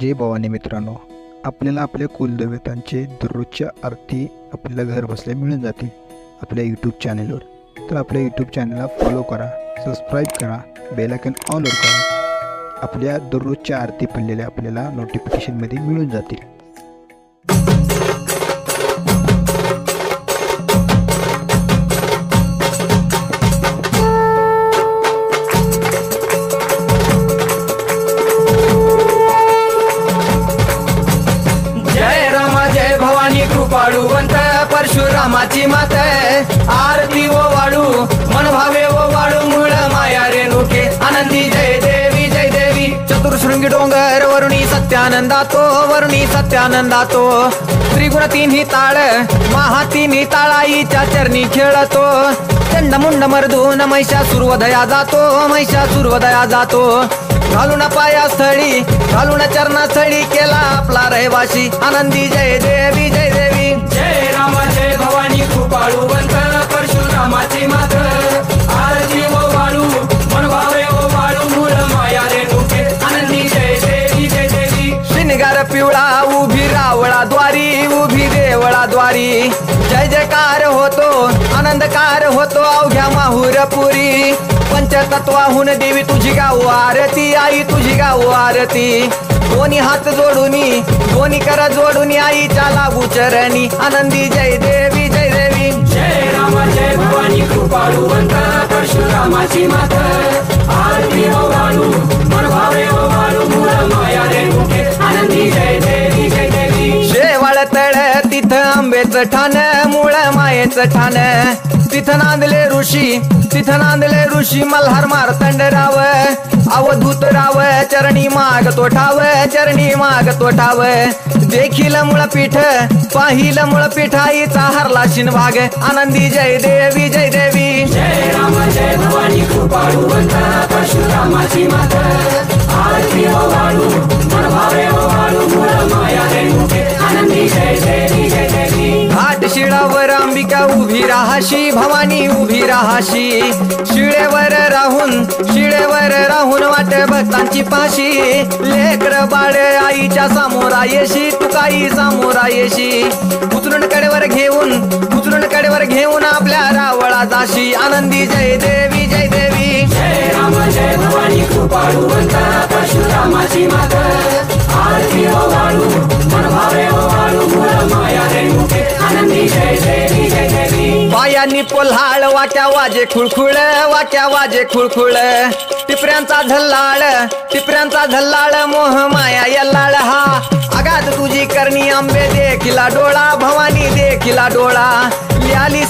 जय भवानी मित्रांनो, आपल्याला आपल्या कुलदेवतांचे दररोजच्या आरती आपल्याला घर बसल्या मिळून जातील आपल्या यूट्यूब चॅनलवर. तर आपल्या यूट्यूब चॅनलला फॉलो करा, सबस्क्राईब करा, बेल आयकॉन ऑलवर करा. आपल्या दररोजच्या आरती पडलेल्या आपल्याला नोटिफिकेशनमध्ये मिळून जातील. कृपाळुवंत परशुरामाची मात आरती ओ वाळू मन भावे ओ वाळू मूळ माया रेणुके आनंदी जय देवी जय देवी. चतुर्शृंगी डोंगर वरुणी सत्यानंदातो त्रिगुण तिन्ही ताळ महा तिन्ही ताळाईच्या चरणी खेळतो. चंडमुंड मर्दून महिषासुरवधया जातो घालून पायास्थळी घालून चरणास्थळी केला आपला रहिवाशी आनंदी जय देवी जय देवी. जय राम जय भवानी कृपाळुवंत परशुरामाची मात आरती ओ वाळू मन भावे ओ वाळू मूळ माया रेणुके आनंदी जय देवी जय देवी. श्रीनिगार पिवळा उभी रावळा द्वारी जय जयकार होतो आनंदकार होतो अवघ्या माहुरपुरी. पंचतत्वाहून देवी तुझी गाऊ आरती आई तुझी गाऊ आरती. दोन्ही हात जोडूनी दोन्ही कर जोडूनी आईच्या लागू चरणी आनंदी जय देवी जय देवी. जय राम जय भवानी कृपाळुवंत परशुरामाची मात आरती ओ वाळू मन भावे ओ वाळू मूळ माया रेणुके आनंदी जय देवी जय देवी. शेवाळ तळ तिथं आंबेचं ठाण मूळ मायेचं ठाण तिथं नांदले ऋषी मल्हार मार्तंडराव अवधूत राव चरणी मागतो ठाव देखील मुळपीठ पाहिल मुळपीठ आईचा हरला शिनभाग आनंदी जय देवी जय देवी. जय राम जय भवानी कृपाळुवंत परशुरामाची मात आरती ओ वाळू मन भावे ओ वाळू मूळ माया रेणुके आनंदी जय देवी जय देवी. घाट शिळावर अंबिका उभी राहाशी भवानी उभी राहाशी शिळेवर राहून वाट भक्तांची पाशी लेकर बाळ आईच्या समोरा येशी तुकाई समोरा येशी उचलून कडेवर घेऊन आपल्या रावळा जाशी आनंदी जय देवी जय देवी. जय राम जय भवानी कृपाळुवंत परशुरामाची मात आरती ओ वाळू मन भावे ओ वाळू मूळ माया रेणुके आनंदी जय देवी जय देवी. पायांनी पोल्हाळ वाट्या वाजे खुळखुळ टिपऱ्यांचा झल्लाळ मोह माया यल्लाळ हा आगात तुझी करणी आंबे देखिला डोळा भवानी देखिला डोळा. ल्याली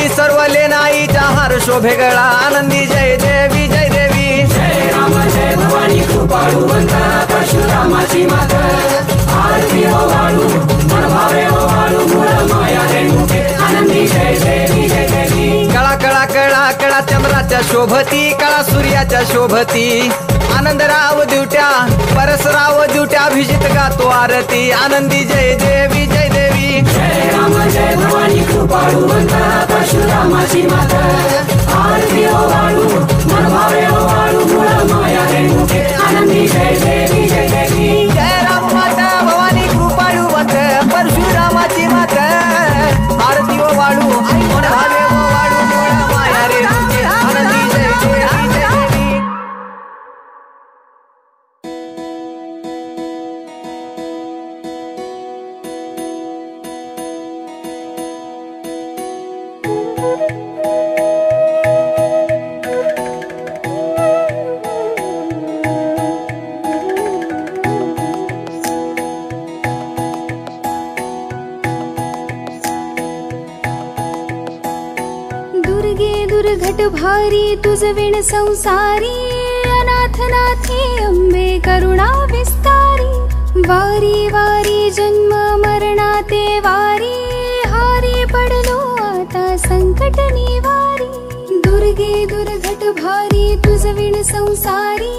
सर्व लेन आईच्या हार शोभे गळा आनंदी जय देवी जय देवी. जय राम जय भवानी कृपाळुवंत परशुरामाची मात आरती ओ वाळू मन भावे ओ वाळू मूळ माया रेणुके आनंदी जय देवी जय देवी. कळा चंद्राच्या शोभती कळा सूर्याच्या शोभती आनंदराव दिवट्या परसराव दिवट्या अभिजित गातो आरती आनंदी जय देवी जय देवी. जय राम जय भवानी कृपाळुवंत परशुरामाची मात आरती ओ वाळू मन भावे ओ वाळू मूळ माया रेणुके आनंदी जय देवी जय देवी. जय राम माता भवानी कृपाळुवंत परशुरामाची मात आरती ओ वाळू मन भावे ओ वाळू मूळ माया रेणुके आनंदी जय देवी जय देवी. दुर्घट भारी तुझ विण संसारी अनाथनाथे अंबे करुणा विस्तारी. वारी वारी जन्म मरणाते वारी हारी पडलो आता संकट निवारी. दुर्गे दुर्घट भारी तुझ विण संसारी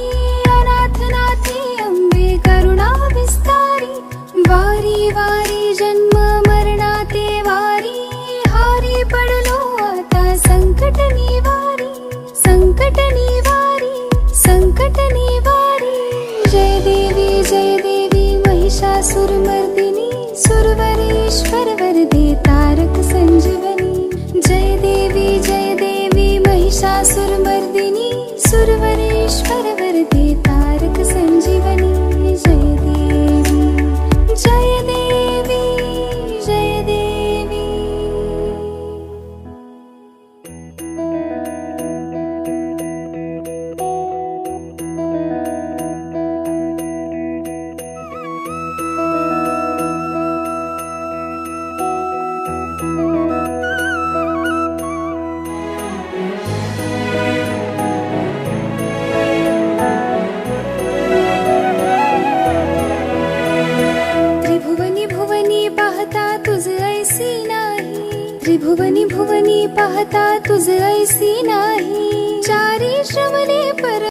अनाथनाथे अंबे करुणा विस्तारी. वारी वारी जन्म मरणाते वारी हारी पडलो आता संकट निवारी. संकट निवारी जय देवी महिषासुरमर्दिनी सुरवरेश्वर वरदे तारक संजीवनी जय देवी महिषासुरमर्दिनी सुरवरेश्वर वरदे तारक संजीवनी जय देवी जय देवी जय देवी। त्रिभुवनी भुवनी पाहता तुझ ऐसी नाही